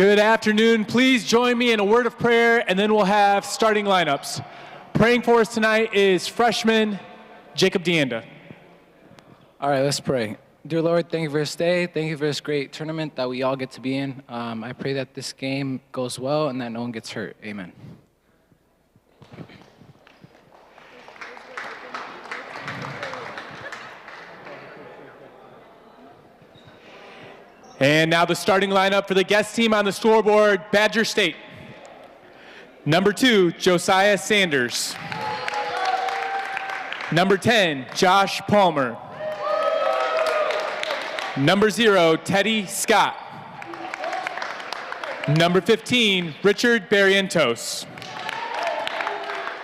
Good afternoon. Please join me in a word of prayer, and then we'll have starting lineups. Praying for us tonight is freshman Jacob Deanda. All right, let's pray. Dear Lord, thank you for this day. Thank you for this great tournament that we all get to be in. I pray that this game goes well and that no one gets hurt. Amen. And now the starting lineup for the guest team on the scoreboard, Badger State. Number 2, Josiah Sanders. Number 10, Josh Palmer. Number 0, Teddy Scott. Number 15, Richard Barrientos.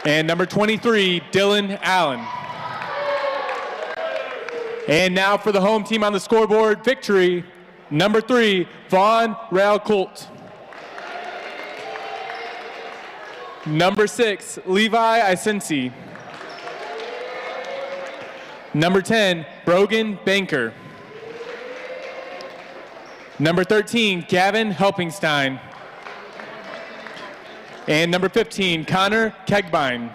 And number 23, Dylan Allen. And now for the home team on the scoreboard, Victory. Number 3, Vaughn Rail-Colt. Number 6, Levi Isensi. Number 10, Brogan Banker. Number 13, Gavin Helpingstein. And number 15, Connor Kegbine.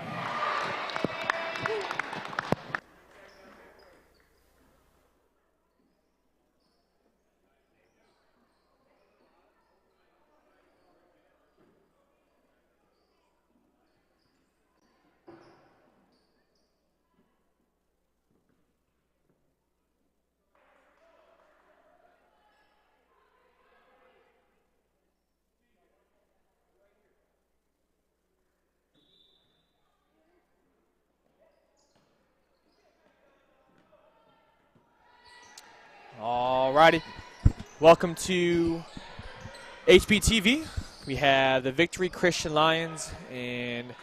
Alrighty, welcome to HPTV. We have the Victory Christian Lions and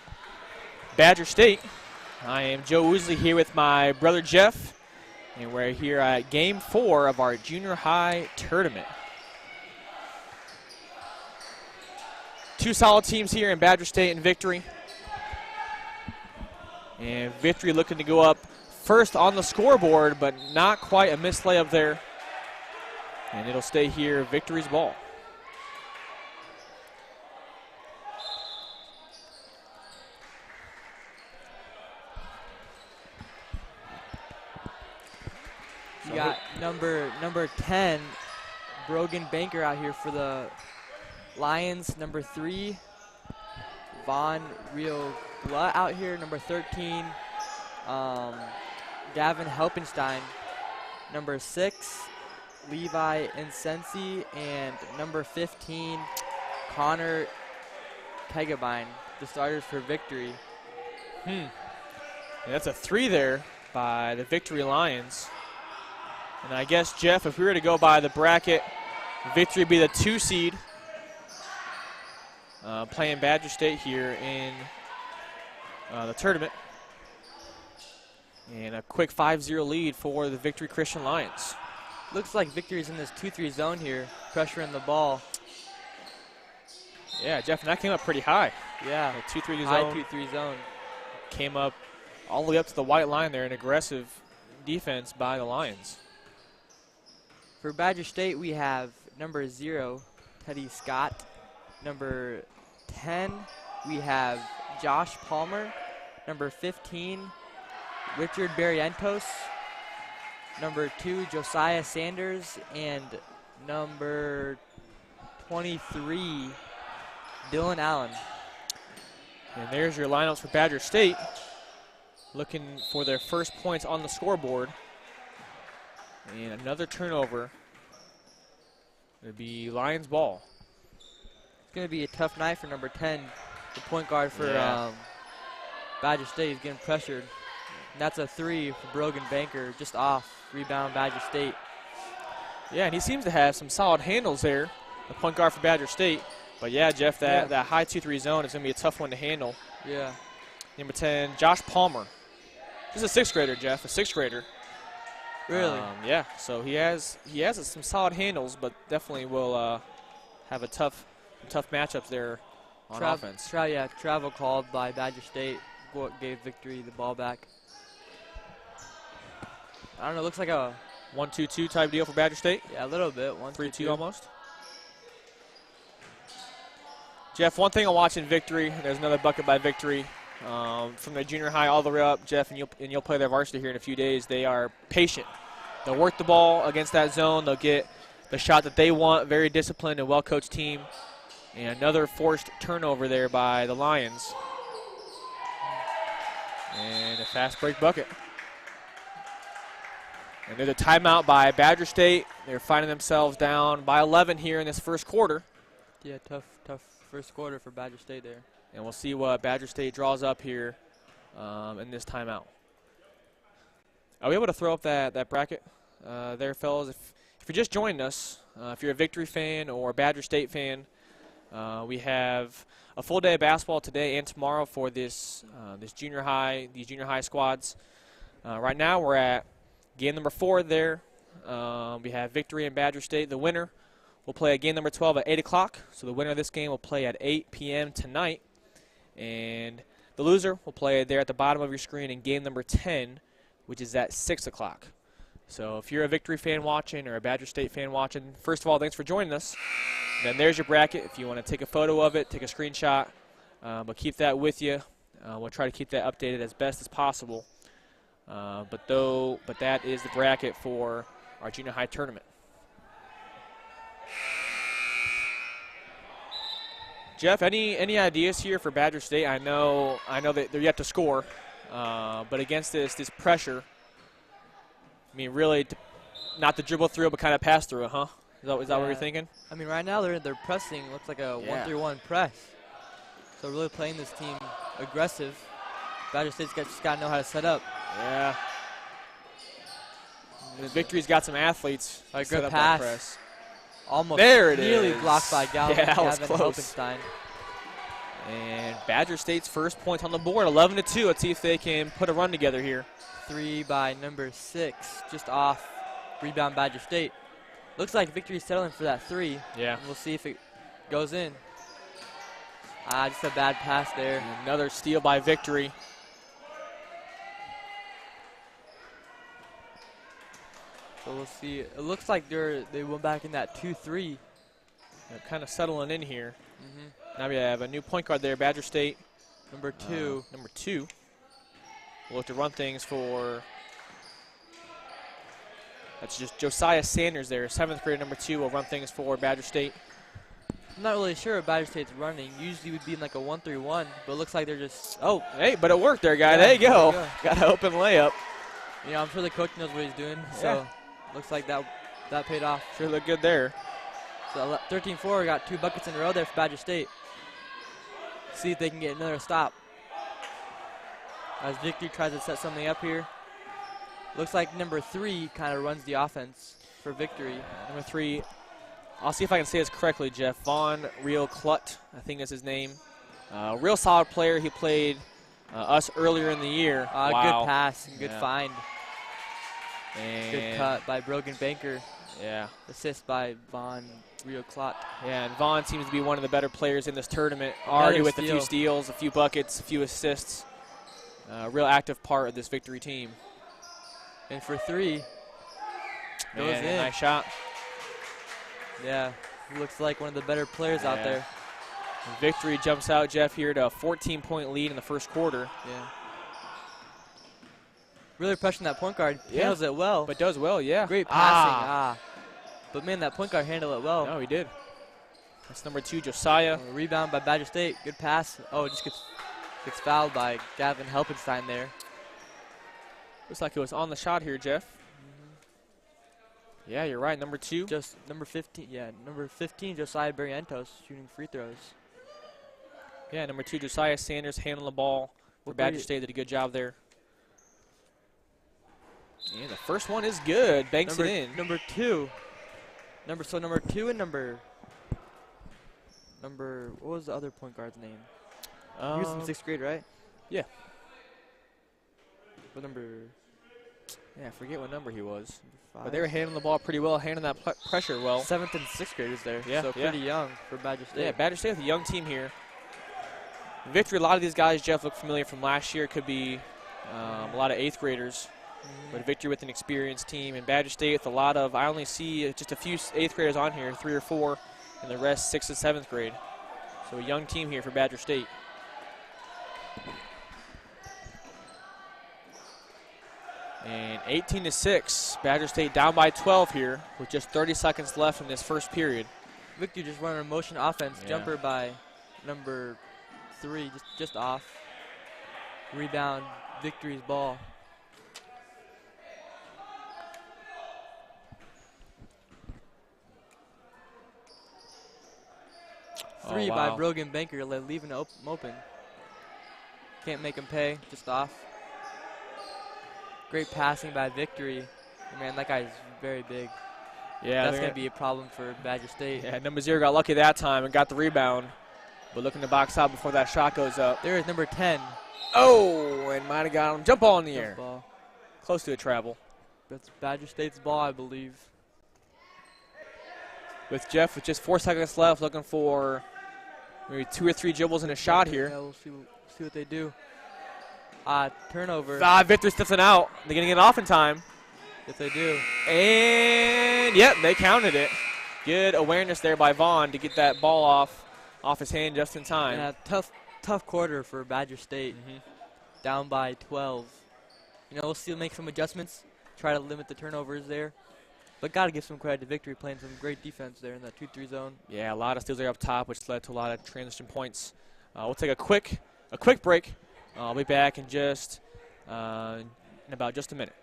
Badger State. I am Joe Woosley here with my brother Jeff, and we're here at Game 4 of our junior high tournament. Two solid teams here in Badger State and Victory. And Victory looking to go up first on the scoreboard, but not quite a missed layup there. And it'll stay here, Victory's ball. You got number 10, Brogan Banker out here for the Lions. Number 3, Vaughn Rio Glut out here. Number 13, Gavin Helpenstein. Number 6, Levi Insensi, and number 15, Connor Kegbine, the starters for Victory. And that's a 3 there by the Victory Lions. And I guess, Jeff, if we were to go by the bracket, Victory would be the 2 seed, playing Badger State here in the tournament. And a quick 5-0 lead for the Victory Christian Lions. Looks like Victory's in this 2-3 zone here, pressuring the ball. Yeah, Jeff, and that came up pretty high. Yeah, the 2-3 zone. high 2-3 zone. Came up all the way up to the white line there, an aggressive defense by the Lions. For Badger State, we have number 0, Teddy Scott. Number 10, we have Josh Palmer. Number 15, Richard Barrientos. Number 2, Josiah Sanders, and number 23, Dylan Allen. And there's your lineups for Badger State, looking for their first points on the scoreboard. And another turnover. It'll be Lions ball. It's going to be a tough night for number 10, the point guard for Badger State. He's getting pressured. And that's a 3 for Brogan Banker, just off. Rebound Badger State. Yeah, and he seems to have some solid handles there, the point guard for Badger State. But yeah, Jeff, that high 2-3 zone is going to be a tough one to handle. Yeah. Number 10, Josh Palmer. He's a 6th grader, Jeff, a 6th grader. Really? Yeah, so he has some solid handles, but definitely will have a tough matchups there on offense. Travel called by Badger State. Gave Victory the ball back. I don't know, looks like a 1-2-2 type deal for Badger State? Yeah, a little bit. 3-2 almost. Jeff, one thing I'm watching Victory, there's another bucket by Victory. From the junior high all the way up, Jeff, and you'll play their varsity here in a few days. They are patient. They'll work the ball against that zone. They'll get the shot that they want. Very disciplined and well-coached team. And another forced turnover there by the Lions. And a fast break bucket. And there's a timeout by Badger State. They're finding themselves down by 11 here in this first quarter. Yeah, tough first quarter for Badger State there. And we'll see what Badger State draws up here in this timeout. Are we able to throw up that bracket there, fellas? If you're just joining us, if you're a Victory fan or a Badger State fan, we have a full day of basketball today and tomorrow for these junior high squads. Right now we're at game number 4 there. We have Victory and Badger State. The winner will play at game number 12 at 8 o'clock. So the winner of this game will play at 8 p.m. tonight. And the loser will play there at the bottom of your screen in game number 10, which is at 6 o'clock. So if you're a Victory fan watching or a Badger State fan watching, first of all, thanks for joining us. Then there's your bracket. If you want to take a photo of it, take a screenshot, but keep that with you. We'll try to keep that updated as best as possible. But that is the bracket for our junior high tournament. Jeff, any ideas here for Badger State? I know that they're yet to score, but against this pressure, I mean, really, not to dribble through, but kind of pass through it, huh? Is that what you're thinking? I mean, right now they're pressing. Looks like a 1-3-1 press. So really playing this team aggressive. Badger State's just got to know how to set up. Yeah. The Victory's got some athletes. A set good up pass. that press. Almost There it nearly is. blocked by Gavin Yeah, that was close. Helpenstein. And Badger State's first point on the board, 11-2. Let's see if they can put a run together here. 3 by number 6, just off. Rebound Badger State. Looks like Victory's settling for that 3. Yeah. And we'll see if it goes in. Just a bad pass there. And another steal by Victory. So we'll see. It looks like they went back in that 2-3. They're kind of settling in here. Now we have a new point guard there, Badger State. Number 2. Number 2. We'll look to run things for. That's just Josiah Sanders there, 7th grade number 2 will run things for Badger State. I'm not really sure if Badger State's running. Usually would be in like a 1-3-1, but it looks like they're just. Oh, hey, but it worked there, guy. Yeah, there you go. there you Got an open layup. I'm sure the coach knows what he's doing. So looks like that paid off. Sure looked good there. So 13-4 got 2 buckets in a row there for Badger State. See if they can get another stop. As Victory tries to set something up here. Looks like number 3 kind of runs the offense for Victory. Number 3, I'll see if I can say this correctly, Jeff. Vaughn Real Clut, I think that's his name. Real solid player. He played us earlier in the year. Good pass and good Yeah. find. And Good cut by Brogan Banker. Yeah. Assist by Vaughn Rio Clot. Yeah, and Vaughn seems to be one of the better players in this tournament. Already with a few steals, a few buckets, a few assists. Real active part of this Victory team. And for 3, goes Man, in. nice shot. Yeah, looks like one of the better players out there. And Victory jumps out, Jeff, here to a 14-point lead in the first quarter. Yeah. Really pressuring that point guard. Handles it well. But does well, yeah. Great passing. But, man, that point guard handled it well. No, he did. That's number 2, Josiah. Rebound by Badger State. Good pass. Oh, it just gets fouled by Gavin Helpenstein there. Looks like it was on the shot here, Jeff. Yeah, you're right. Number 2. Just number 15. Yeah, number 15, Josiah Barrientos shooting free throws. Yeah, number 2, Josiah Sanders handling the ball for Badger State. Did a good job there. And the first one is good. Banks it in. Number 2. Number 2 and number what was the other point guard's name? He was in 6th grade, right? Yeah. What number? Yeah, I forget what number he was. 5. But they were handling the ball pretty well, handling that pressure well. 7th and 6th graders there. Yeah, So pretty young for Badger State. Yeah, Badger State with a young team here. Victory, a lot of these guys, Jeff, look familiar from last year. Could be a lot of 8th graders. But Victory with an experienced team. And Badger State with a lot of, I only see just a few 8th graders on here, 3 or 4, and the rest 6th and 7th grade. So a young team here for Badger State. And 18-6, Badger State down by 12 here with just 30 seconds left in this first period. Victory just running a motion offense. Yeah. Jumper by number 3, just off. Rebound, Victory's ball. Three by wow. Brogan Banker, leaving it open. Can't make him pay, just off. Great passing by Victory. Man, that guy's very big. Yeah, That's going to be a problem for Badger State. Yeah, number 0 got lucky that time and got the rebound, but looking to box out before that shot goes up. There is number 10. Oh, and might have got him. Jump ball in the Jump air. ball. Close to a travel. That's Badger State's ball, I believe. With Jeff with just 4 seconds left, looking for maybe 2 or 3 dribbles and a shot here. Yeah, we'll see what they do. Turnover. Victor stepping out. They're going to get it off in time. If they do. And, yep, they counted it. Good awareness there by Vaughn to get that ball off his hand just in time. Yeah, tough quarter for Badger State. Down by 12. You know, we'll still make some adjustments, try to limit the turnovers there. But got to give some credit to Victory, playing some great defense there in that 2-3 zone. Yeah, a lot of steals there up top, which led to a lot of transition points. We'll take a quick break. I'll be back in about just a minute.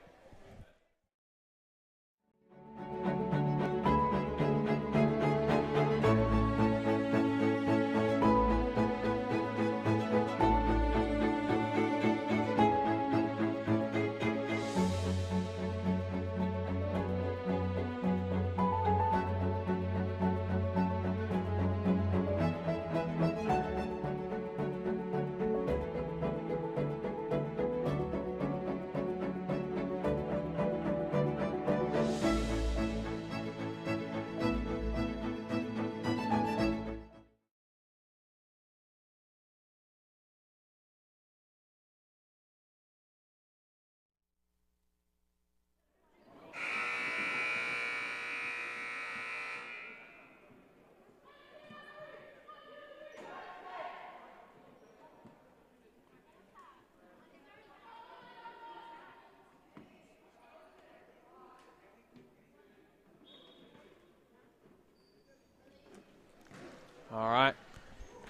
All right,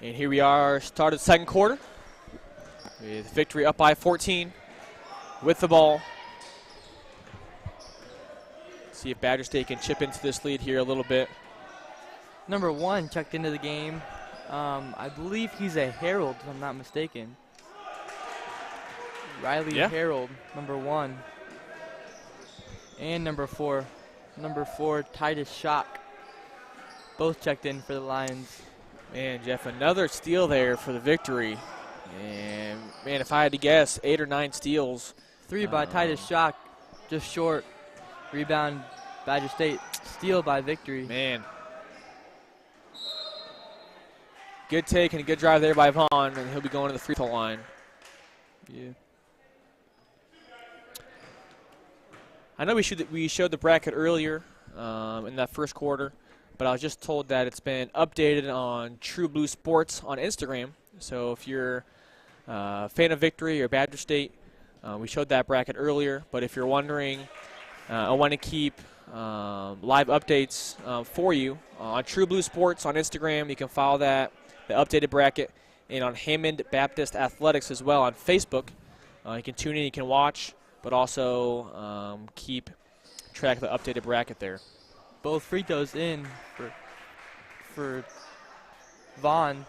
and here we are, started second quarter with Victory up by 14 with the ball. See if Badger State can chip into this lead here a little bit. Number 1 checked into the game. I believe he's a Herald, if I'm not mistaken. Riley Herald, number 1. And number 4. Number 4, Titus Shock. Both checked in for the Lions. Man, Jeff, another steal there for the Victory. And, man, if I had to guess, 8 or 9 steals. 3 by Titus Shock, just short. Rebound, Badger State. Steal by Victory. Man. Good take and a good drive there by Vaughn, and he'll be going to the free throw line. Yeah. I know we showed the bracket earlier in that first quarter, but I was just told that it's been updated on True Blue Sports on Instagram. So if you're a fan of Victory or Badger State, we showed that bracket earlier. But if you're wondering, I want to keep live updates for you on True Blue Sports on Instagram. You can follow that, the updated bracket, and on Hammond Baptist Athletics as well on Facebook. You can tune in, you can watch, but also keep track of the updated bracket there. Both free throws in for Vaughn.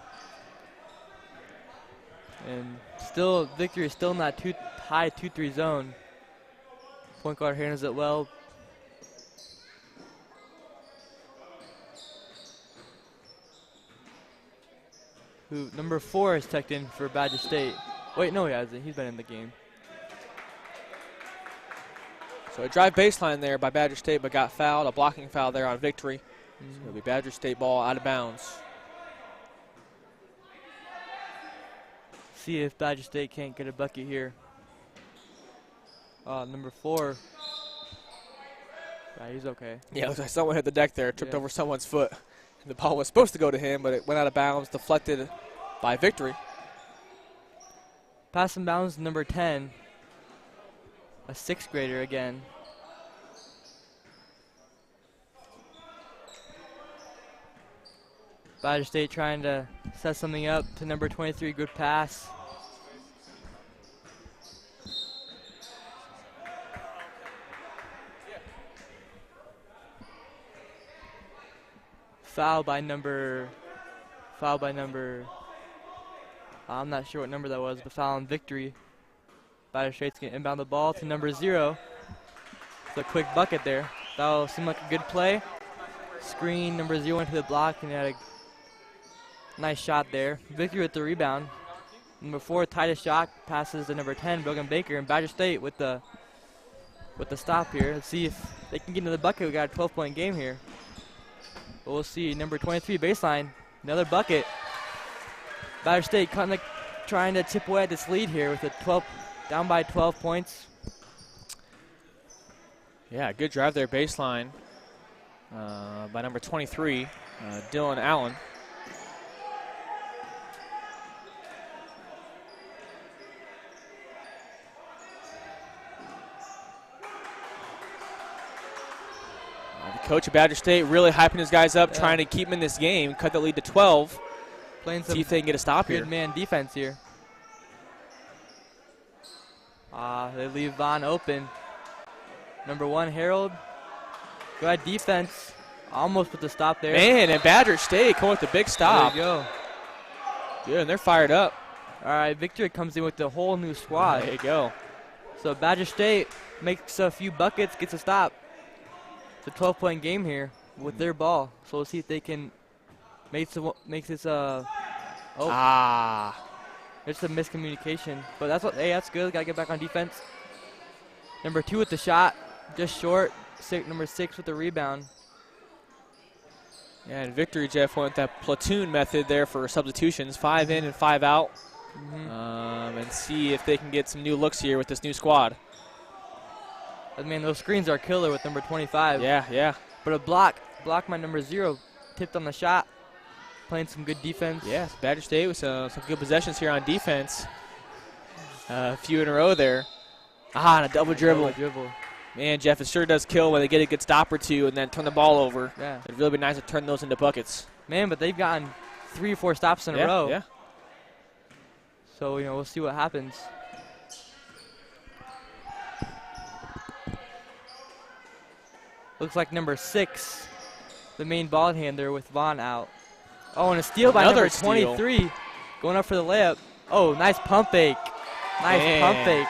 And still, Victory is still in that high 2-3 zone. Point guard handles it well. Number 4 is checked in for Badger State. Wait, no, he hasn't. He's been in the game. So a drive baseline there by Badger State, but got fouled, a blocking foul there on Victory. So it'll be Badger State ball out of bounds. See if Badger State can't get a bucket here. Number 4. Yeah, he's okay. Yeah, looks like someone hit the deck there, tripped over someone's foot. The ball was supposed to go to him, but it went out of bounds, deflected by Victory. Pass and bounds, number 10. A 6th grader again. Badger State trying to set something up to number 23, good pass. Foul by number, I'm not sure what number that was, but foul on Victory. Badger State's going to inbound the ball to number 0. It's a quick bucket there. That'll seem like a good play. Screen, number 0 into the block, and had a nice shot there. Victory with the rebound. Number 4, Titus Shock passes to number 10, Brogan Baker, and Badger State with the stop here. Let's see if they can get into the bucket. We got a 12-point game here. But we'll see. Number 23, baseline, another bucket. Badger State kind of trying to chip away at this lead here with a down by 12 points. Yeah, good drive there, baseline by number 23, Dylan Allen. The coach of Badger State really hyping his guys up, trying to keep them in this game, cut the lead to 12. Playing some see if they can get a stop here. Good man defense here. They leave Vaughn open. Number 1, Harold. Good defense. Almost with the stop there. Man, and Badger State coming with the big stop. There you go. Good, and they're fired up. All right, Victory comes in with the whole new squad. There you go. So Badger State makes a few buckets, gets a stop. It's a 12-point game here with their ball. So we'll see if they can make this It's a miscommunication, but that's good. Gotta get back on defense. Number 2 with the shot, just short. Number 6 with the rebound. Yeah, and Victory, Jeff, went that platoon method there for substitutions, 5 in and 5 out, and see if they can get some new looks here with this new squad. I mean, those screens are killer with number 25. Yeah. But a block by number 0, tipped on the shot. Playing some good defense. Yeah, Badger State with some good possessions here on defense. A few in a row there. And a double dribble. Man, Jeff, it sure does kill when they get a good stop or two and then turn the ball over. Yeah. It'd really be nice to turn those into buckets. Man, but they've gotten 3 or 4 stops in a row. Yeah. So, we'll see what happens. Looks like number 6, the main ball handler with Vaughn out. Oh, and a steal by number 23. Going up for the layup. Oh, nice pump fake. Pump fake.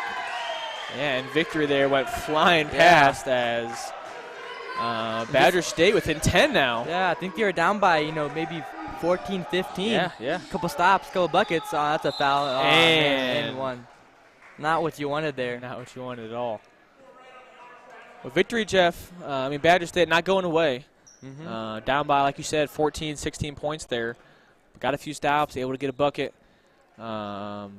Yeah, and Victory there went flying past as Badger State within 10 now. Yeah, I think they were down by, maybe 14, 15. Yeah. Couple stops, couple buckets. Oh, that's a foul. Oh, and 1. Not what you wanted there. Not what you wanted at all. Well, Victory, Jeff, Badger State not going away. Down by, like you said, 14, 16 points there. Got a few stops, able to get a bucket. But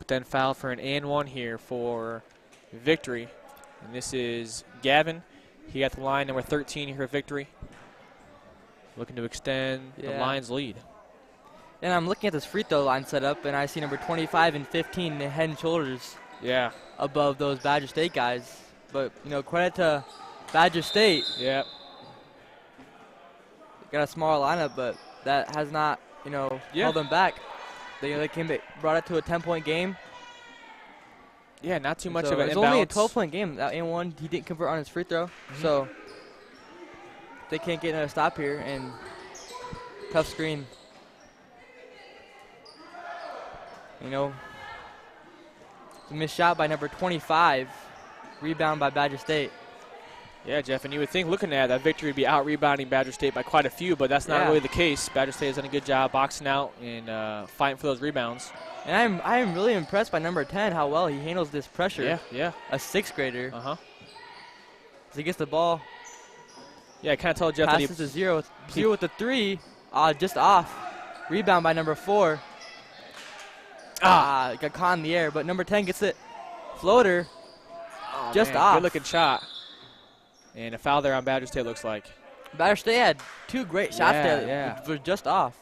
then fouled for an and 1 here for Victory. And this is Gavin. He got the line, number 13 here for Victory. Looking to extend the Lions' lead. And I'm looking at this free throw line set up, and I see number 25 and 15 head and shoulders above those Badger State guys. But, credit to Badger State. Yep. Got a small lineup, but that has not, held them back. They brought it to a 10-point game. Yeah, not too much so of an it's inbounds. only a 12-point game. That and 1, he didn't convert on his free throw. So they can't get another stop here, and tough screen. It's a missed shot by number 25. Rebound by Badger State. Yeah, Jeff, and you would think looking at that Victory would be out-rebounding Badger State by quite a few, but that's not really the case. Badger State has done a good job boxing out and fighting for those rebounds. And I am really impressed by number 10, how well he handles this pressure. Yeah. A 6th grader. Uh-huh. As he gets the ball. Yeah, I kind of told Jeff passes to 0 with the 3. Just off. Rebound by number 4. Got caught in the air, but number 10 gets it. Floater. Just off. Good-looking shot. And a foul there on Badger State, looks like. Badger State had 2 great shots Yeah, there. yeah. Which were just off.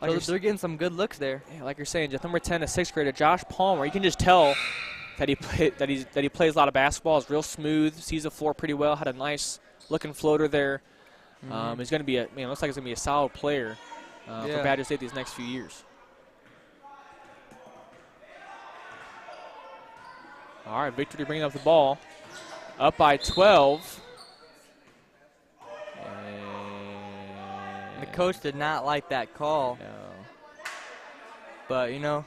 Like So you're they're getting some good looks there. Yeah, like you're saying, just number 10, a 6th grader, Josh Palmer. You can just tell that he plays a lot of basketball. Is real smooth, sees the floor pretty well. Had a nice looking floater there. He's going to be looks like he's going to be a solid player for Yeah. Badger State these next few years. All right, Victory bringing up the ball, up by 12. The coach did not like that call, but you know,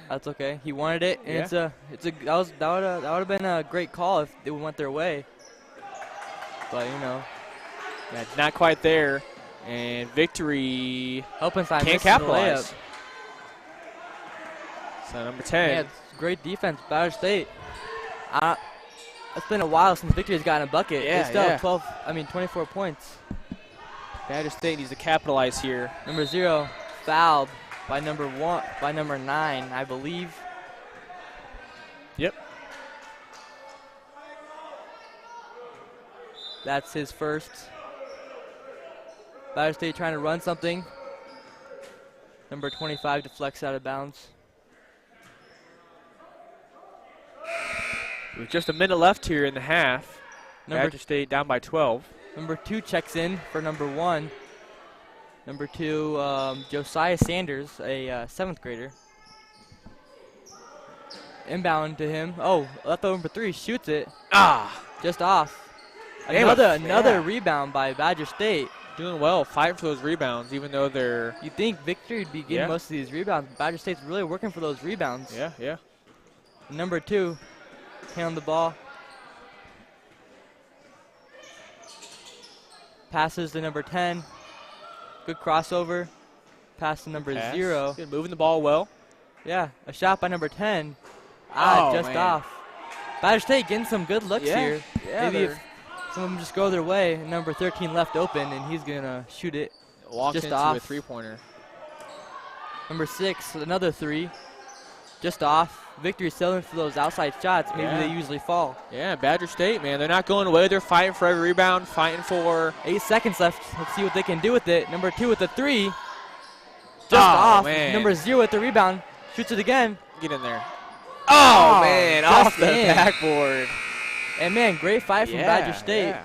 that's okay. He wanted it, and Yeah. that would have been a great call if it went their way. But you know, Not quite there, and Victory Helpenstein can't misses the capitalize. layup. So number 10. Yeah, it's great defense, Badger State. It's been a while since Victory's gotten a bucket. Yeah, They still yeah. have 24 points. Badger State needs to capitalize here. Number 0 fouled by number 9, I believe. Yep. That's his first. Badger State trying to run something. Number 25 deflects out of bounds. With just a minute left here in the half, Number Badger State down by 12. Number 2 checks in for number 1. Number 2, Josiah Sanders, a 7th grader. Inbound to him. Oh, left over number 3 shoots it. Just off. Another rebound by Badger State. Doing well, fighting for those rebounds, even though they're. You think Victory would be getting Yeah. most of these rebounds. Badger State's really working for those rebounds. Yeah. Number 2, handling the ball. Passes to number 10. Good crossover. Pass to number Pass. 0. Good, moving the ball well. Yeah, a shot by number 10. Just man. off. Badger State getting some good looks here. Yeah, Maybe if some of them just go their way, number 13 left open, and he's going to shoot it. walks just into off. a three-pointer. Number 6, another 3. Just off. Victory selling for those outside shots. Maybe Yeah. they usually fall. Yeah, Badger State, man, they're not going away. They're fighting for every rebound, fighting for. 8 seconds left. Let's see what they can do with it. Number 2 with the 3. Just Oh, off. man. Number 0 with the rebound. Shoots it again. Get in there. Oh, man, just off the in. backboard. And man, great fight from Badger State. Yeah.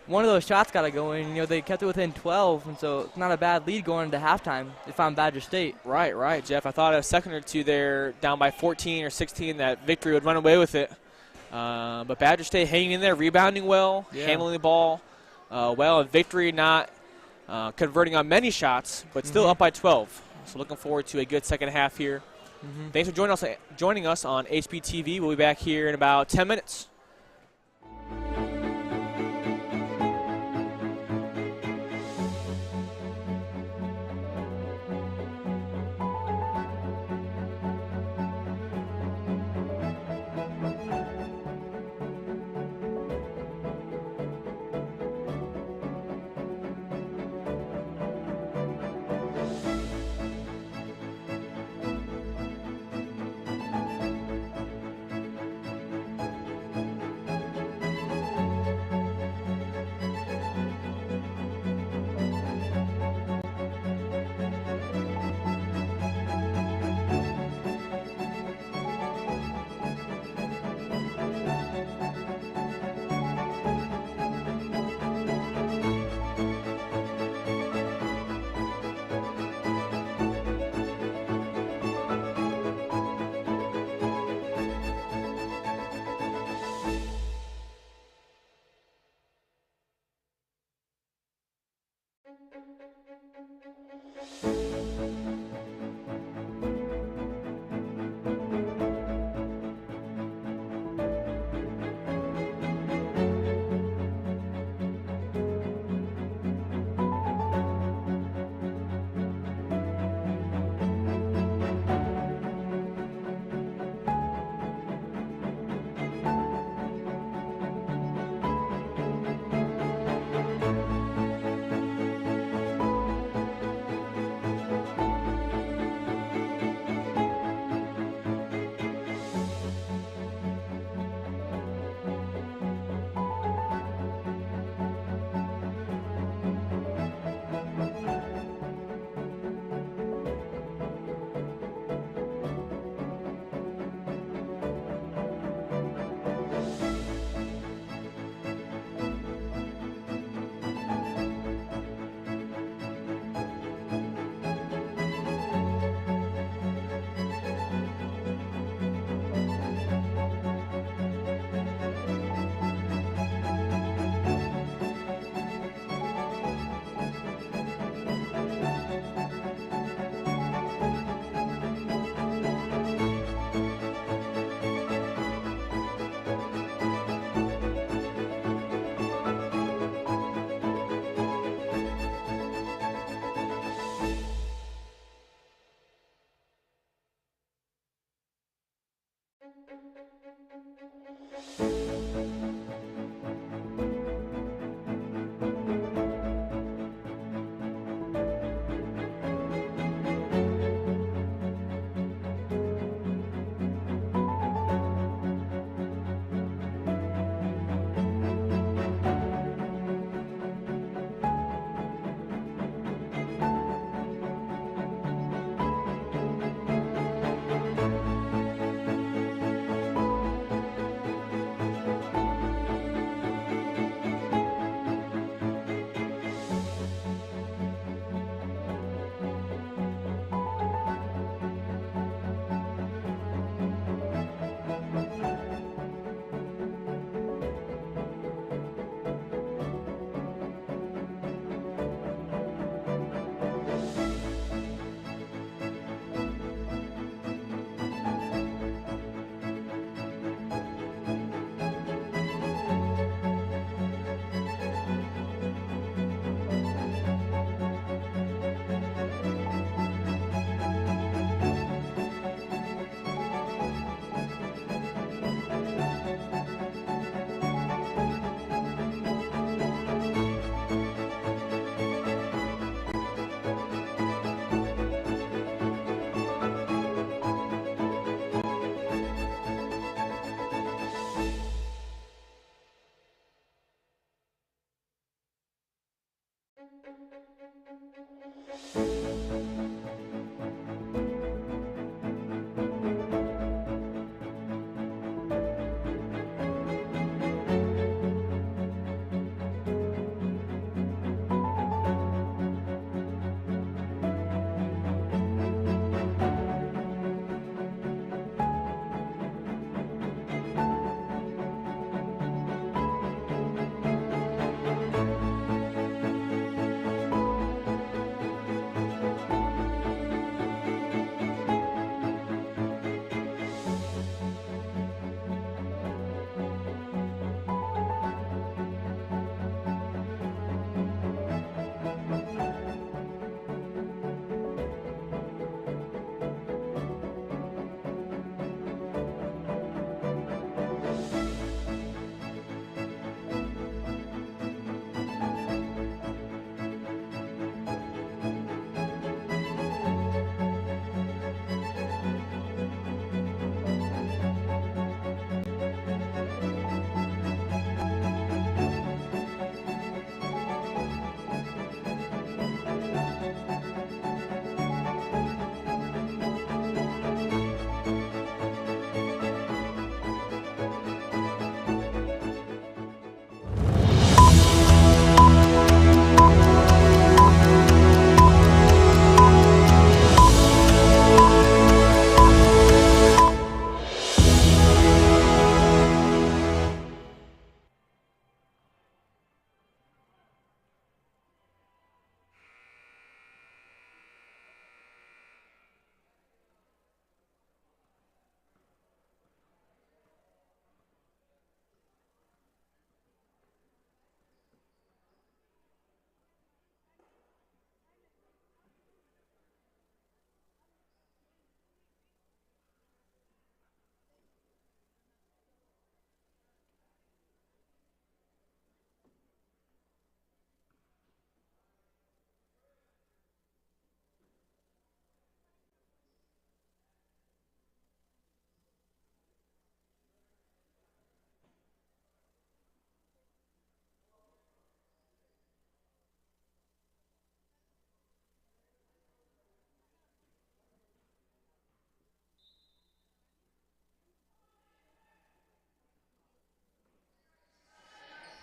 One of those shots got to go in. You know, they kept it within 12, and so it's not a bad lead going into halftime. They found Badger State. Right, Jeff. I thought a second or two there, down by 14 or 16, that Victory would run away with it. But Badger State hanging in there, rebounding well, handling the ball well, and Victory not converting on many shots, but still up by 12. So looking forward to a good second half here. Thanks for joining us on HBTV. We'll be back here in about 10 minutes.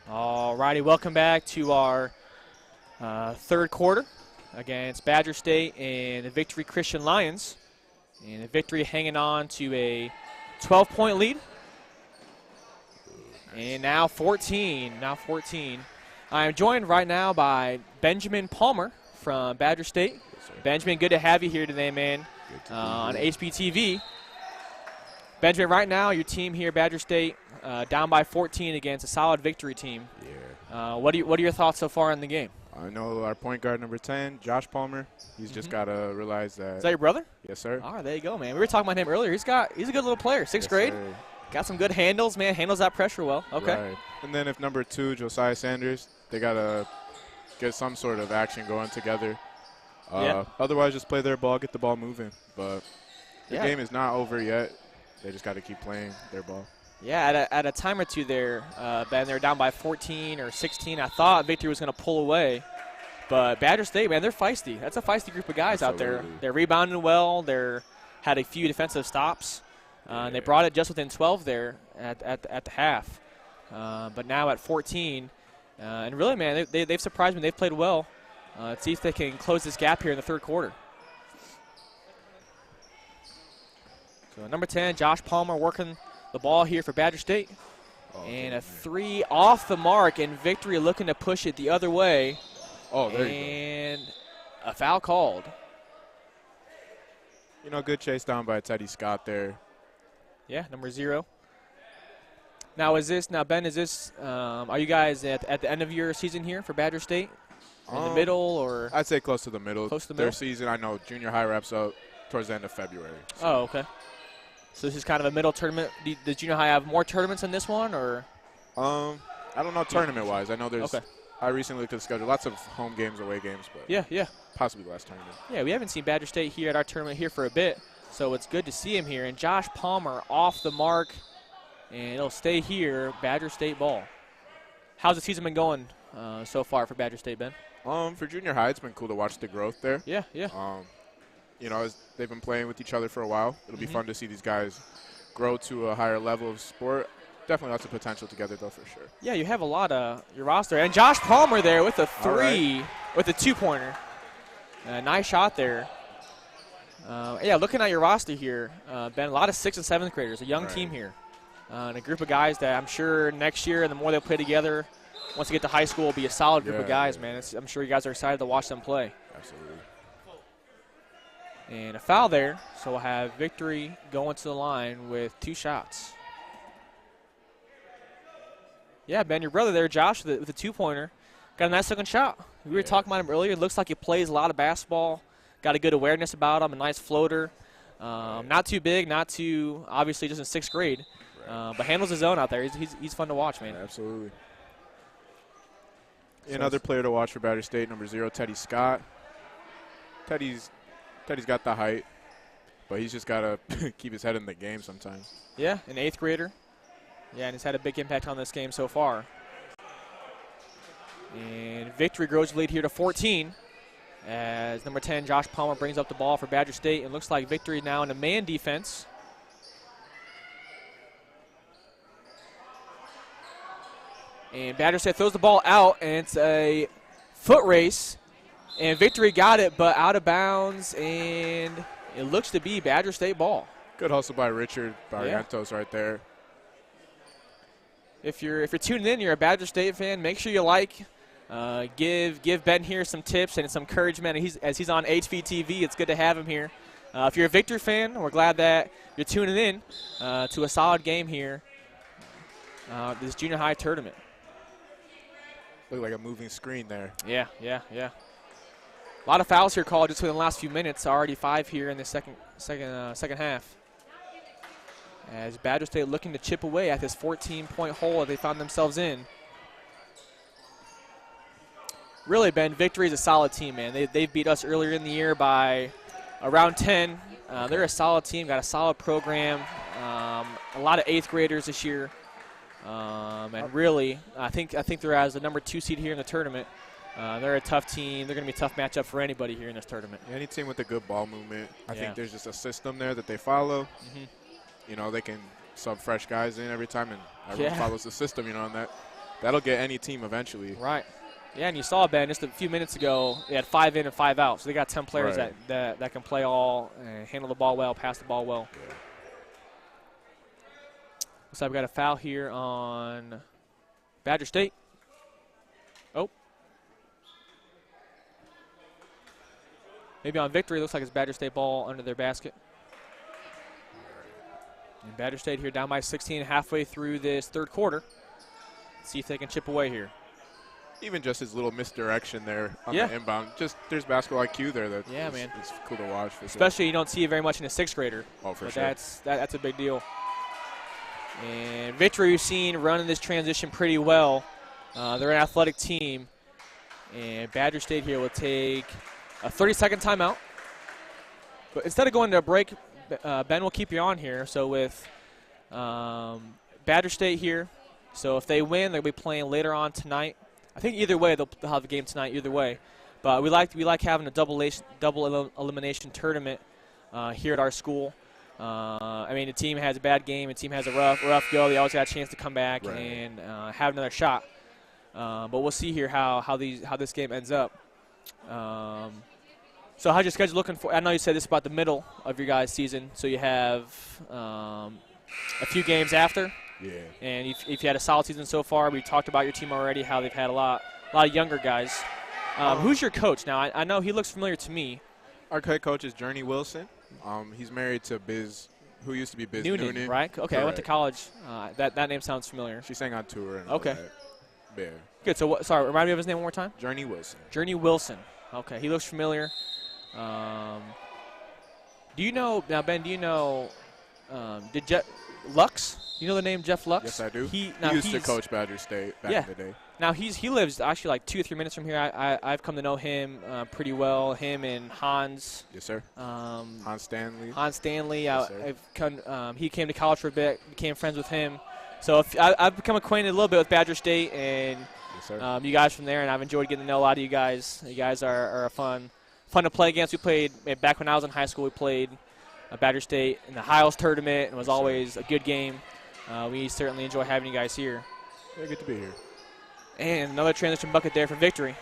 All righty, welcome back to our third quarter against Badger State and the Victory Christian Lions. And the Victory hanging on to a 12-point lead. And now 14. I am joined right now by Benjamin Palmer from Badger State. Yes, Benjamin, good to have you here today, man, on HBTV. Benjamin, right now your team here, Badger State, down by 14 against a solid Victory team. Yeah. What are your thoughts so far in the game? I know our point guard number 10, Josh Palmer. He's just got to realize that. Is that your brother? Yes, sir. All right, there you go, man. We were talking about him earlier. He's a good little player, sixth Yes, grade. sir. Got some good handles, man. Handles that pressure well. Okay. Right. And then if number 2, Josiah Sanders, they got to get some sort of action going together. Yeah. Otherwise, just play their ball, get the ball moving. But the Yeah. game is not over yet. They just got to keep playing their ball. Yeah, at a time or two there, Ben, they were down by 14 or 16. I thought Victory was going to pull away. But Badger State, man, they're feisty. That's a feisty group of guys out there. Absolutely. They're rebounding well. They're had a few defensive stops. And they brought it just within 12 there at the half. But now at 14. And really, man, they've surprised me. They've played well. Let's see if they can close this gap here in the third quarter. So number 10, Josh Palmer working the ball here for Badger State. And a 3 off the mark, and Victory looking to push it the other way. Oh, there you And a foul called. go. You know, good chase down by Teddy Scott there. Yeah, number 0. Now, Ben, are you guys at the end of your season here for Badger State? In the middle, or? I'd say close to the middle. Close to the Their middle? season, I know junior high wraps up towards the end of February. So. Oh, okay. So this is kind of a middle tournament. Does junior high have more tournaments than this one, or? I don't know tournament-wise. I know there's Okay. I recently looked at the schedule. Lots of home games, away games, but Yeah. possibly last tournament. Yeah, we haven't seen Badger State here at our tournament here for a bit, so it's good to see him here. And Josh Palmer off the mark, and it'll stay here, Badger State ball. How's the season been going so far for Badger State, Ben? For junior high, it's been cool to watch the growth there. Yeah. You know, as they've been playing with each other for a while. It'll be fun to see these guys grow to a higher level of sport. Definitely lots of potential together, though, for sure. Yeah, you have a lot of your roster. And Josh Palmer there with a 3, right. with a 2-pointer. Nice shot there. Yeah, looking at your roster here, Ben, a lot of 6th and 7th graders, a young Right. team here. And a group of guys that I'm sure next year, and the more they play together, once they get to high school, will be a solid group of guys, man. I'm sure you guys are excited to watch them play. Absolutely. And a foul there, so we'll have Victory going to the line with 2 shots. Yeah, Ben, your brother there, Josh, with a 2-pointer, got a nice looking shot. We were talking about him earlier. It looks like he plays a lot of basketball, got a good awareness about him, a nice floater. Not too big, not too, obviously just in 6th grade, but handles his own out there. He's fun to watch, man. Absolutely. Another player to watch for Badger State, number 0, Teddy Scott. Teddy's got the height, but he's just got to keep his head in the game sometimes. Yeah, an 8th grader. Yeah, and he's had a big impact on this game so far. And Victory grows the lead here to 14 as number 10, Josh Palmer, brings up the ball for Badger State. It looks like Victory now in a man defense. And Badger State throws the ball out, and it's a foot race. And Victory got it, but out of bounds, and it looks to be Badger State ball. Good hustle by Richard Barrientos right there. If you're tuning in, you're a Badger State fan, make sure you give Ben here some tips and some encouragement. As he's on HVTV, it's good to have him here. If you're a Victory fan, we're glad that you're tuning in to a solid game here, this junior high tournament. Looked like a moving screen there. Yeah. A lot of fouls here called just within the last few minutes. Already 5 here in the second half. As Badger State looking to chip away at this 14-point hole that they found themselves in. Really, Ben, Victory is a solid team, man. They beat us earlier in the year by around 10. They're a solid team, got a solid program. A lot of 8th graders this year. And really, I think they're as the number 2 seed here in the tournament. They're a tough team. They're going to be a tough matchup for anybody here in this tournament. Any team with a good ball movement, I Yeah. think there's just a system there that they follow. You know, they can sub fresh guys in every time, and everyone follows the system, you know, and that'll get any team eventually. Right. Yeah, and you saw, Ben, just a few minutes ago, they had 5 in and 5 out. So they got 10 players Right. that can play all, handle the ball well, pass the ball well. Yeah. So I've got a foul here on Badger State. Oh. Maybe on Victory. Looks like it's Badger State ball under their basket. And Badger State here down by 16 halfway through this third quarter. Let's see if they can chip away here. even just his little misdirection there on Yeah. the inbound. Just there's basketball IQ there. That Yeah, is- man. It's cool to watch. For sure. Especially you don't see it very much in a sixth grader. Oh, for But sure. that's a big deal. And Victory, we've seen running this transition pretty well. They're an athletic team. And Badger State here will take a 30-second timeout. But instead of going to a break, Ben will keep you on here. So with Badger State here, so if they win, they'll be playing later on tonight. I think either way, they'll have a game tonight either way. But we like having a double elimination tournament here at our school. I mean, the team has a bad game, a team has a rough go. They always got a chance to come back Right. and have another shot. But we'll see here how this game ends up. So how's your schedule looking for? I know you said this about the middle of your guys' season, so you have a few games after. Yeah. And if you had a solid season so far, we talked about your team already, how they've had a lot of younger guys. Who's your coach now? I know he looks familiar to me. Our head coach is Journey Wilson. He's married to Biz, who used to be Biz Noonan. Right? Okay, I went to Correct. college. That name sounds familiar. She sang on tour. And all Okay. that. Yeah. Good. So, sorry, remind me of his name one more time. Journey Wilson. Journey Wilson. Okay, he looks familiar. Do you know now, Ben? Do you know? Did Lux? You know the name Jeff Lux? Yes, I do. He used to he's- coach Badger State back Yeah. in the day. Now he lives actually like 2 or 3 minutes from here. I've come to know him pretty well. Him and Hans. Yes, sir. Hans Stanley. Hans Stanley. Yes, sir. He came to college for a bit. Became friends with him. So I've become acquainted a little bit with Badger State and Yes, sir. you guys from there, and I've enjoyed getting to know a lot of you guys. You guys are fun to play against. We played back when I was in high school. We played Badger State in the Hiles tournament. It was Yes, sir. always a good game. We certainly enjoy having you guys here. Yeah, good to be here. And another transition bucket there for Victory.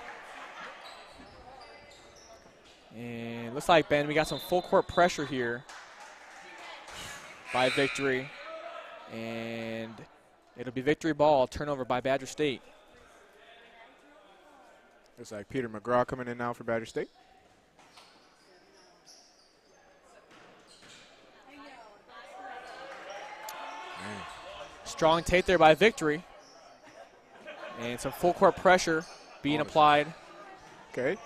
And looks like, Ben, we got some full court pressure here by Victory. And it'll be Victory ball, turnover by Badger State. Looks like Peter McGraw coming in now for Badger State. Strong take there by Victory. And some full court pressure being applied. Okay.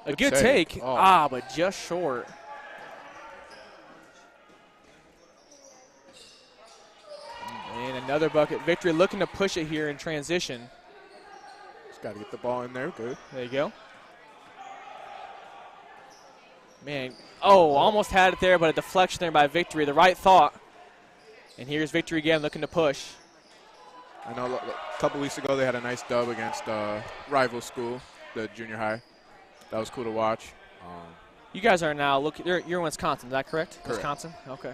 A Good good save. take. Oh. But just short. And another bucket. Victory looking to push it here in transition. Just got to get the ball in there. Good. There you go. Man, almost had it there, but a deflection there by Victory. The right thought. And here's Victory again looking to push. I know a couple weeks ago they had a nice dub against rival school, the junior high. That was cool to watch. You guys are now you're in Wisconsin, is that correct? Correct. Wisconsin? Okay.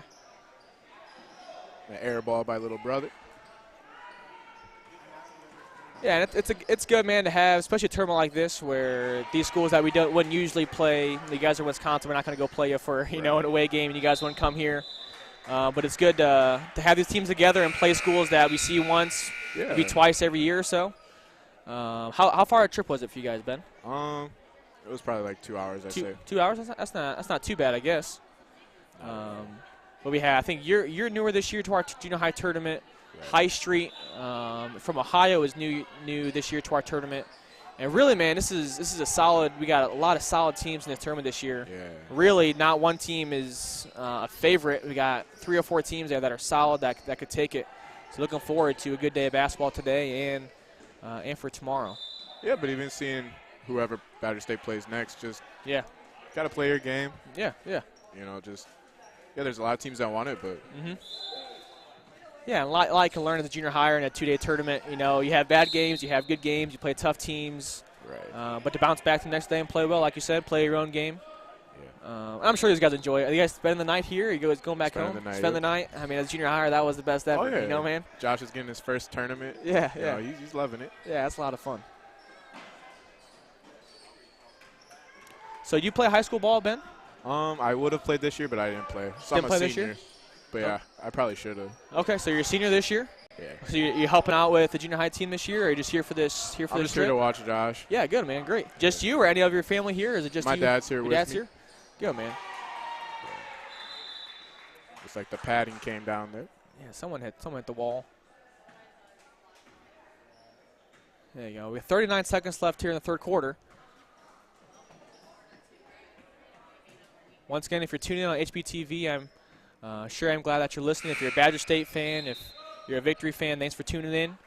An air ball by little brother. Yeah, and it's good, man, to have, especially a tournament like this where these schools that we wouldn't usually play, you guys are in Wisconsin, we're not going to go play you for, an away game, and you guys wouldn't come here. But it's good to have these teams together and play schools that we see once, Yeah. maybe twice every year or so. How far a trip was it for you guys, Ben? It was probably like 2 hours, I'd say. 2 hours? That's not too bad, I guess. But we had, I think you're newer this year to our junior high tournament. Right. High Street from Ohio is new this year to our tournament. And really, man, this is a solid. We got a lot of solid teams in the tournament this year. Yeah. Really, not one team is a favorite. We got 3 or 4 teams there that are solid that could take it. So looking forward to a good day of basketball today and for tomorrow. Yeah, but even seeing whoever Badger State plays next, just Yeah. got to play your game. Yeah. There's a lot of teams that want it, but Yeah, and like to learn as a junior higher in a 2-day tournament. You have bad games, you have good games, you play tough teams. right. But to bounce back the next day and play well, like you said, play your own game. Yeah. I'm sure these guys enjoy it. Are you guys spending the night here? Or you guys going back Spending home? the night, Spend yeah. the night. I mean, as a junior higher, that was the best ever. Oh, yeah. Man? Josh is getting his first tournament. Yeah, You yeah. know, he's loving it. Yeah, that's a lot of fun. So you play high school ball, Ben? I would have played this year, but I didn't play. So Didn't I'm play a this senior. year? But yeah, I probably should have. Okay, so you're a senior this year. Yeah. So you're helping out with the junior high team this year, or are you just here for this? I'm this just here trip? to watch Josh. Yeah, good, man. Great. Just you or any of your family here? Or is it just My you? dad's here Your with dad's me. here? Good, man. It's like the padding came down there. Yeah, someone hit the wall. There you go. We have 39 seconds left here in the third quarter. Once again, if you're tuning in on HBTV, I'm glad that you're listening. If you're a Badger State fan, if you're a Victory fan, thanks for tuning in.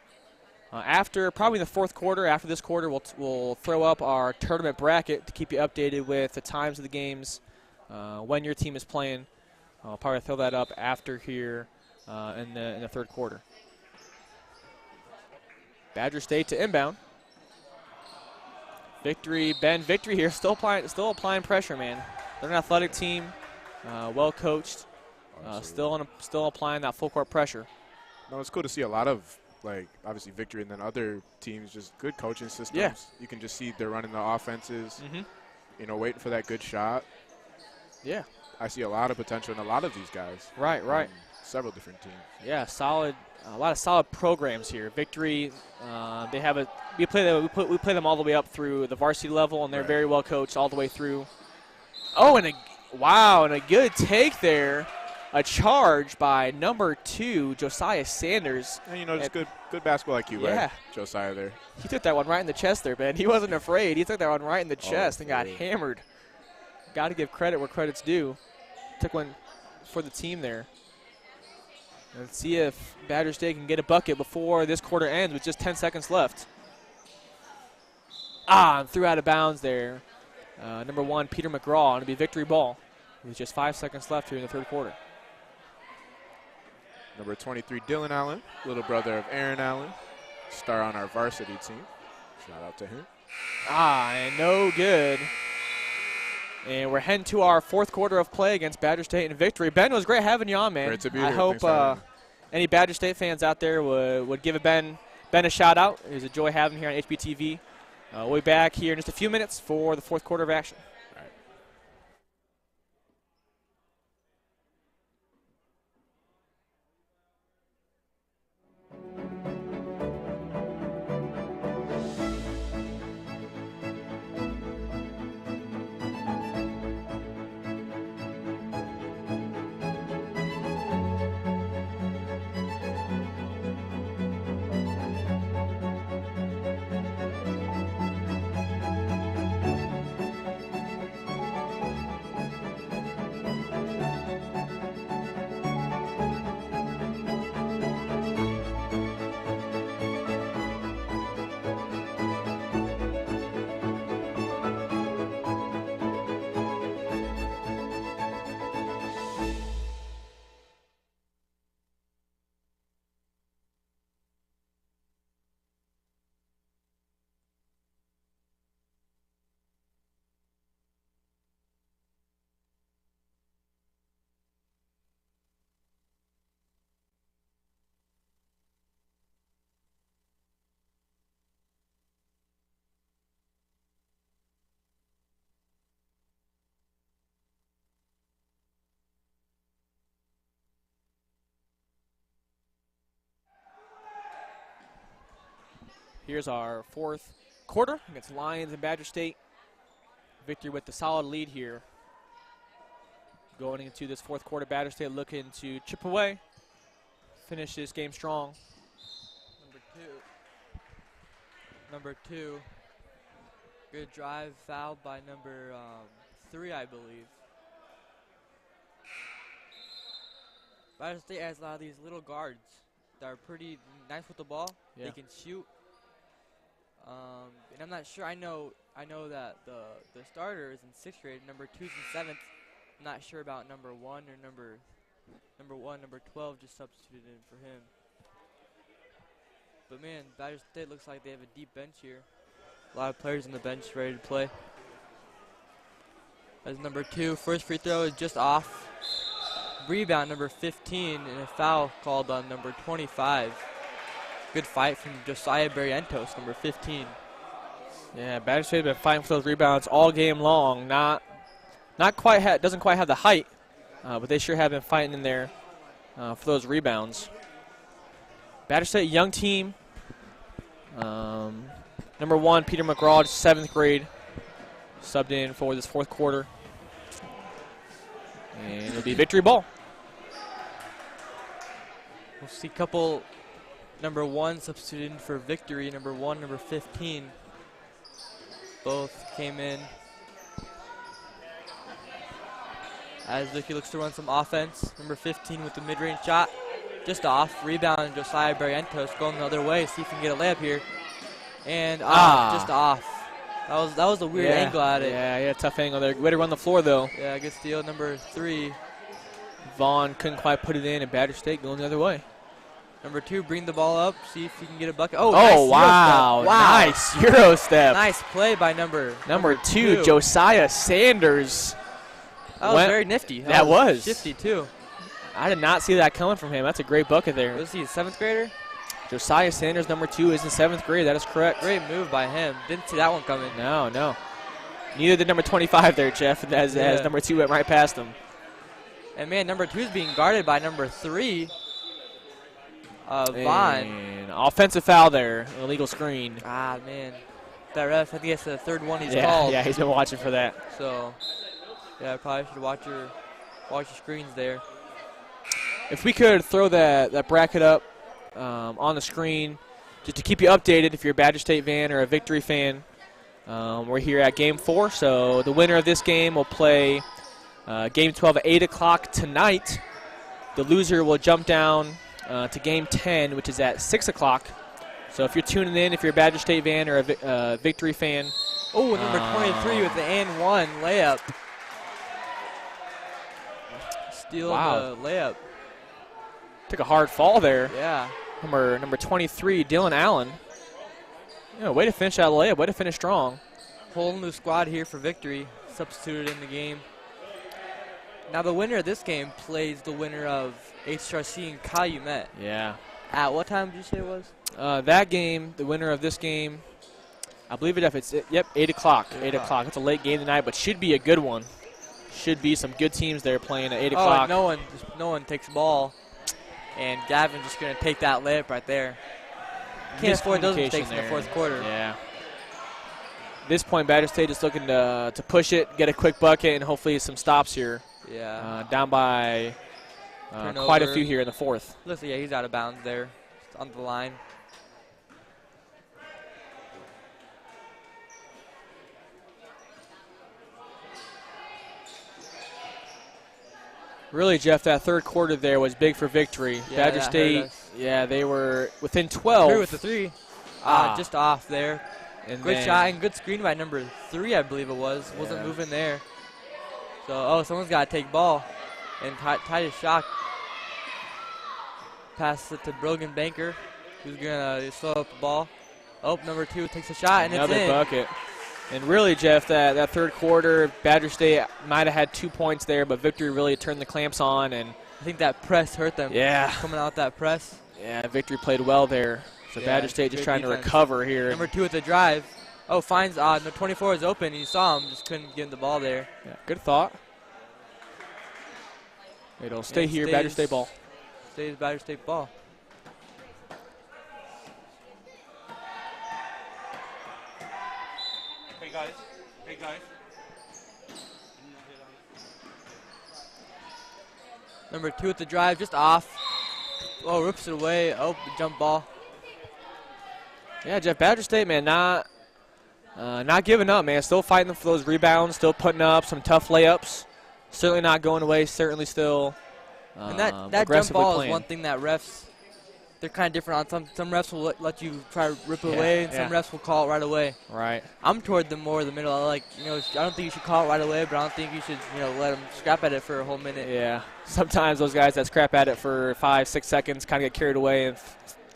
After probably the fourth quarter, after this quarter, we'll throw up our tournament bracket to keep you updated with the times of the games, when your team is playing. I'll probably throw that up after here in the third quarter. Badger State to inbound. Victory here, still applying pressure, man. They're an athletic team, well coached, still applying that full court pressure. No, it's cool to see a lot of, like, obviously Victory and then other teams, just good coaching systems. Yeah. You can just see they're running the offenses, waiting for that good shot. Yeah. I see a lot of potential in a lot of these guys. Right. Several different teams. Yeah, a lot of solid programs here. Victory, we play them all the way up through the varsity level, and they're very well coached all the way through. Oh, and a good take there. A charge by number 2, Josiah Sanders. And, just good basketball IQ by Josiah there. He took that one right in the chest there, man. He wasn't afraid. He took that one right in the chest and got hammered. Got to give credit where credit's due. Took one for the team there. Let's see if Badger State can get a bucket before this quarter ends with just 10 seconds left. Threw out of bounds there. Number 1, Peter McGraw, and it'll be Victory ball with just 5 seconds left here in the third quarter. Number 23, Dylan Allen, little brother of Aaron Allen, star on our varsity team. Shout out to him. And no good. And we're heading to our fourth quarter of play against Badger State and Victory. Ben, it was great having you on, man. Great to be I here. hope any Badger State fans out there would give Ben a shout out. It was a joy having him here on HBTV. We'll be back here in just a few minutes for the fourth quarter of action. All right. Here's our fourth quarter against Lions and Badger State. Victory with the solid lead here. Going into this fourth quarter, Badger State looking to chip away, finish this game strong. Number two. Good drive, fouled by number 3, I believe. Badger State has a lot of these little guards that are pretty nice with the ball. Yeah. They can shoot. And I'm not sure. I know that the starter is in 6th grade. Number 2's in 7th. I'm not sure about number 1 or number 12 just substituted in for him. But man, Badger State looks like they have a deep bench here. A lot of players on the bench ready to play. As number 2, first free throw is just off. Rebound number 15 and a foul called on number 25. Good fight from Josiah Barrientos, number 15. Yeah, Badger State has been fighting for those rebounds all game long. Doesn't quite have the height, but they sure have been fighting in there for those rebounds. Badger State, young team. Number 1, Peter McGraw, 7th grade, subbed in for this fourth quarter. And it'll be Victory ball. We'll see a couple number 1 substituted in for Victory. Number 1, number 15. Both came in. As Victory looks to run some offense. Number 15 with the mid-range shot. Just off. Rebound, Josiah Barrientos going the other way. See if he can get a layup here. And just off. That was a weird angle at it. Yeah, tough angle there. Way to run the floor, though. Yeah, good steal. Number 3. Vaughn couldn't quite put it in, and Badger State going the other way. Number 2, bring the ball up. See if he can get a bucket. Oh, Oh, nice wow. Euro step. Nice Euro step. Nice play by number 2, Josiah Sanders. That was very nifty. That was. Shifty, too. I did not see that coming from him. That's a great bucket there. Was he a 7th grader? Josiah Sanders, number 2, is in 7th grade. That is correct. Great move by him. Didn't see that one coming. No. Neither did number 25 there, Jeff, as number 2 went right past him. And, man, number 2 is being guarded by number 3, Vaughn. And offensive foul there, illegal screen. Ah, man. That ref, I think that's the 3rd one he's called. Yeah, he's been watching for that. So, yeah, probably should watch your screens there. If we could throw that bracket up on the screen, just to keep you updated if you're a Badger State fan or a Victory fan. We're here at Game 4, so the winner of this game will play Game 12 at 8 o'clock tonight. The loser will jump down to Game 10, which is at 6 o'clock. So if you're tuning in, if you're a Badger State fan or a Victory fan. Oh, number 23 with the and 1 layup. Steal the layup. Took a hard fall there. Yeah. Number 23, Dylan Allen. Yeah, way to finish that layup. Way to finish strong. Whole new squad here for Victory, substituted in the game. Now the winner of this game plays the winner of HRC and Calumet. Yeah. At what time did you say it was? That game, the winner of this game, I believe it's 8 o'clock. 8 o'clock. It's a late game tonight, but should be a good one. Should be some good teams there playing at 8 o'clock. No one takes the ball, and Gavin's just gonna take that layup right there. Can't afford those mistakes in the 4th quarter. Yeah. At this point, Badger State is looking to push it, get a quick bucket, and hopefully some stops here. Yeah. Down by quite a few here in the 4th. Listen, yeah, he's out of bounds there, on the line. Really, Jeff, that 3rd quarter there was big for Victory. Yeah, Badger State, they were within 12. 3 with the 3. Just off there. And good shot and good screen by number 3, I believe it was. Wasn't moving there. So, someone's got to take ball. And Titus Shock passes it to Brogan Banker, who's going to slow up the ball. Oh, number 2 takes a shot, and another it's in. bucket. And really, Jeff, that 3rd quarter, Badger State might have had 2 points there, but Victory really turned the clamps on. And I think that press hurt them. Yeah. Coming out that press. Yeah, Victory played well there. So Badger State just trying defense. to recover here. Number 2 at the drive. Oh, finds the 24 is open. He saw him, just couldn't give him the ball there. Yeah, good thought. It'll stay here, Badger State ball. Stays Badger State ball. Hey guys. Number 2 at the drive, just off. Oh, rips it away. Oh, the jump ball. Yeah, Jeff, Badger State, man, not giving up, man. Still fighting for those rebounds, still putting up some tough layups. Certainly not going away, certainly still And that jump aggressively ball playing. is one thing that refs, they're kind of different on. Some refs will let you try to rip it away, and some refs will call it right away. Right. I'm toward them more in the middle. I don't think you should call it right away, but I don't think you should, let them scrap at it for a whole minute. Yeah. Sometimes those guys that scrap at it for 5-6 seconds kind of get carried away and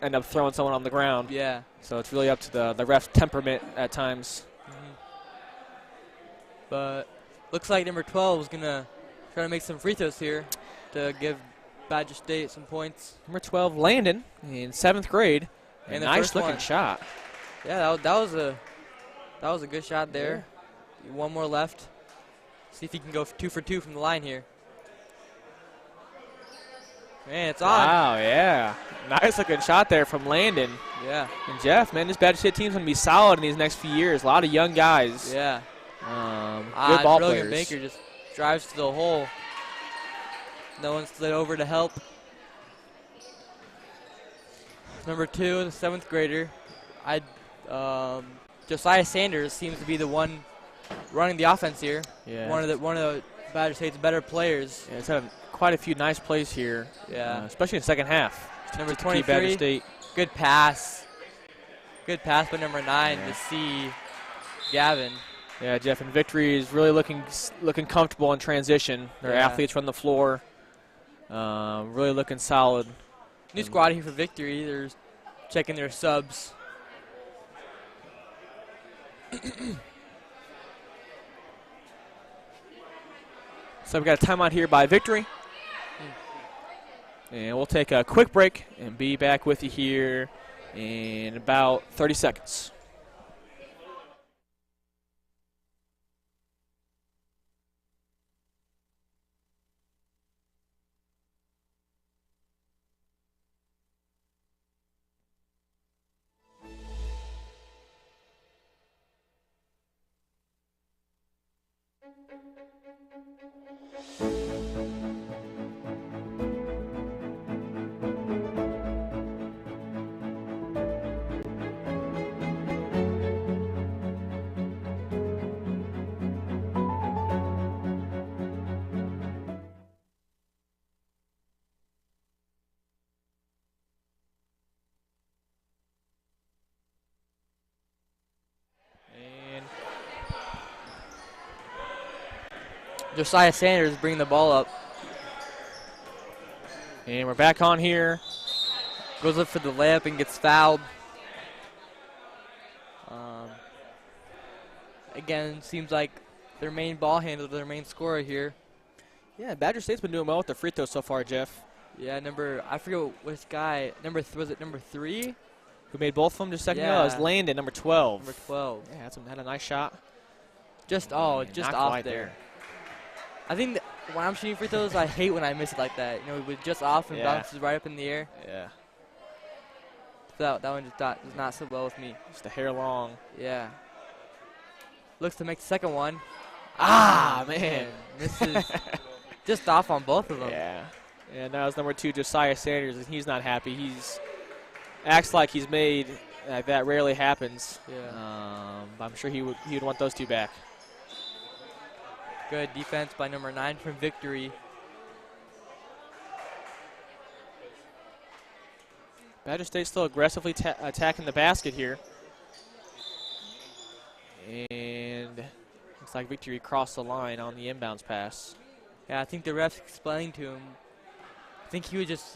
end up throwing someone on the ground. Yeah. So it's really up to the ref's temperament at times. But looks like number 12 is going to try to make some free throws here to give Badger State some points. Number 12, Landon, in 7th grade. And the nice first looking one. shot. Yeah, that was a good shot there. One more left. See if he can go 2 for 2 from the line here. Man, it's on. Wow, yeah. Nice looking shot there from Landon. Yeah. And Jeff, man, this Badger State team's going to be solid in these next few years. A lot of young guys. Yeah. Good ball Brogan players. Baker just drives to the hole. No one slid over to help. Number 2, the 7th grader. Josiah Sanders seems to be the one running the offense here. Yeah. One of the Badger State's better players. Yeah, it's had quite a few nice plays here. Yeah. Especially in the second half. Number to keep Badger 23. State. Good pass. Good pass by number 9 to see Gavin. Yeah, Jeff, and Victory is really looking comfortable in transition. Their Yeah. athletes run the floor. Really looking solid. New squad here for Victory. They're checking their subs. So we've got a timeout here by Victory. And we'll take a quick break and be back with you here in about 30 seconds. Josiah Sanders bringing the ball up. And we're back on here. Goes up for the layup and gets fouled. Again, seems like their main ball handler, their main scorer here. Yeah, Badger State's been doing well with the free throws so far, Jeff. Yeah, I forget which guy. Was it number 3? Who made both of them just a second ago? Yeah. That was Landon, number 12. Number 12. Yeah, had a nice shot. Just Not off quite there. I think that when I'm shooting free throws, I hate when I miss it like that. You know, with just off and Yeah. bounces right up in the air. Yeah, That one just does not sit well with me. just a hair long. Yeah. Looks to make the second one. Ah, man. Misses just off on both of them. Yeah. And that was number 2, Josiah Sanders, and he's not happy. Acts like he's made. That rarely happens. Yeah. But I'm sure he would want those 2 back. Good defense by number 9 from Victory. Badger State still aggressively attacking the basket here. And looks like Victory crossed the line on the inbounds pass. Yeah, I think the refs explained to him. I think he was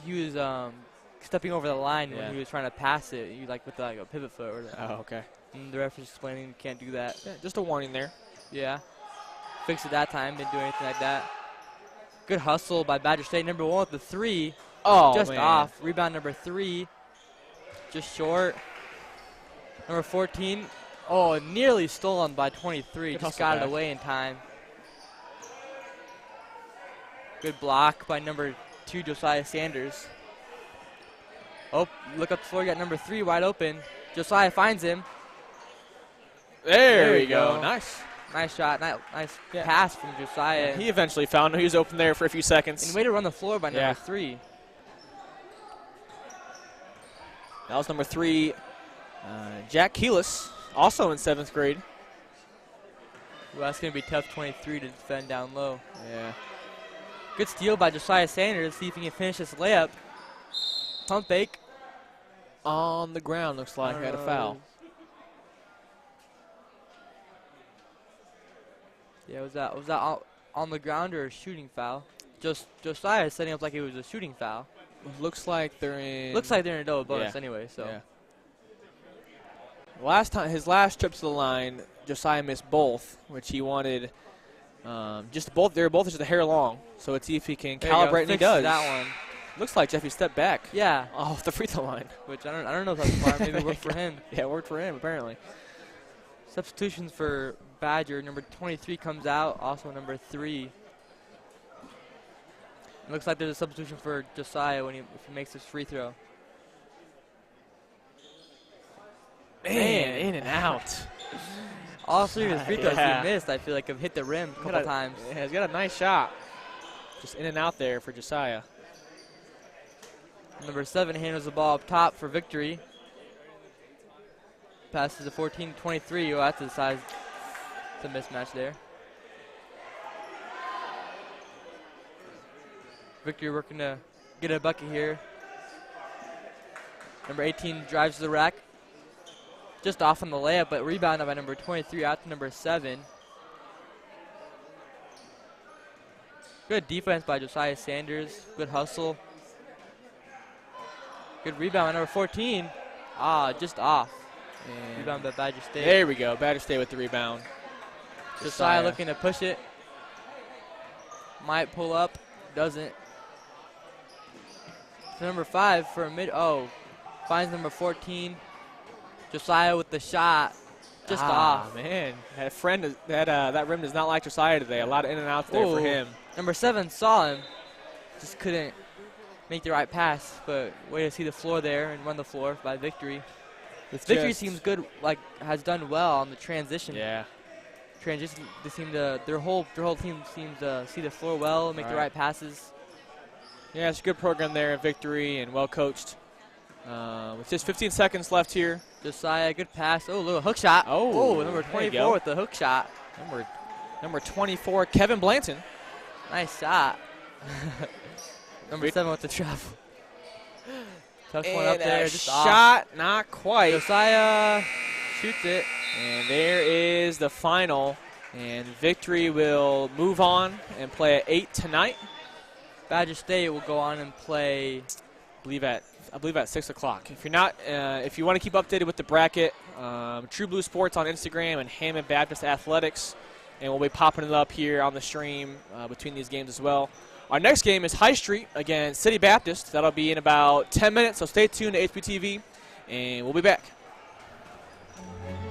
stepping over the line Yeah. when he was trying to pass it. He with a pivot foot or that. Oh, okay. And the ref was explaining you can't do that. Yeah, just a warning there. Yeah. Fixed it that time. Didn't do anything like that. Good hustle by Badger State. Number 1 with the 3. Oh, just man. off. Rebound number 3. Just short. Number 14. Oh, nearly stolen by 23. Good Just hustle got it back. away in time. Good block by number 2, Josiah Sanders. Oh, look up the floor. You got number 3 wide open. Josiah finds him. There There we you go. go. Nice. Nice shot. Nice Yeah. pass from Josiah. He eventually found him. He was open there for a few seconds. And way to run the floor by Yeah. number 3. That was number 3, Jack Keelis, also in 7th grade. Well, that's going to be tough 23 to defend down low. Yeah. Good steal by Josiah Sanders. See if he can finish this layup. Pump fake. On the ground, looks like. Had a foul. Yeah, was that on the ground or a shooting foul? Josiah is setting up like it was a shooting foul. Looks like they're in. Looks like they're in a double bonus Yeah. anyway. So Yeah. His last trips to the line, Josiah missed both, which he wanted. Just both. They're both just a hair long. So let's see if he can There you go. calibrate, and he Fixed does. that one. Looks like Jeffy stepped back Yeah, off the free throw line. which I don't know if that's smart. Maybe it worked for him. Yeah, it worked for him apparently. Substitutions for Badger. Number 23 comes out. Also number 3. It looks like there's a substitution for Josiah if he makes this free throw. Man, in and out. All 3 of his free throws Yeah. he missed, I feel like, have hit the rim a couple times. Yeah, he's got a nice shot. Just in and out there for Josiah. Number 7 handles the ball up top for Victory. Passes to 14-23. Oh, that's a size. It's a mismatch there. Victory working to get a bucket here. Number 18 drives to the rack. Just off on the layup, but rebounded by number 23 out to number 7. Good defense by Josiah Sanders. Good hustle. Good rebound by number 14. Just off. And Rebound by Badger State. there we go. Badger State with the rebound. Josiah looking to push it. Might pull up. Doesn't. So number 5 for a mid. Finds number 14. Josiah with the shot. Just off. Man, that rim does not like Josiah today. A lot of in and outs there for Ooh. him. Number 7 saw him. Just couldn't make the right pass. But way to see the floor there and run the floor by Victory. Victory seems good. Has done well on the transition. Yeah. Transition. They seem to their whole team seems to see the floor well, make the right passes. Yeah, it's a good program there in Victory and well coached. With just 15 seconds left here. Josiah, good pass. Oh, a little hook shot. Oh, Number there you 24 go. with the hook shot. Number 24, Kevin Blanton. Nice shot. Number 7 with the travel. Tough one up there. A Just shot, off. not quite. Josiah shoots it. And there is the final. And Victory will move on and play at 8 tonight. Badger State will go on and play. I believe at 6 o'clock. If you're not, if you want to keep updated with the bracket, True Blue Sports on Instagram and Hammond Baptist Athletics, and we'll be popping it up here on the stream between these games as well. Our next game is High Street against City Baptist. That'll be in about 10 minutes, so stay tuned to HPTV, and we'll be back.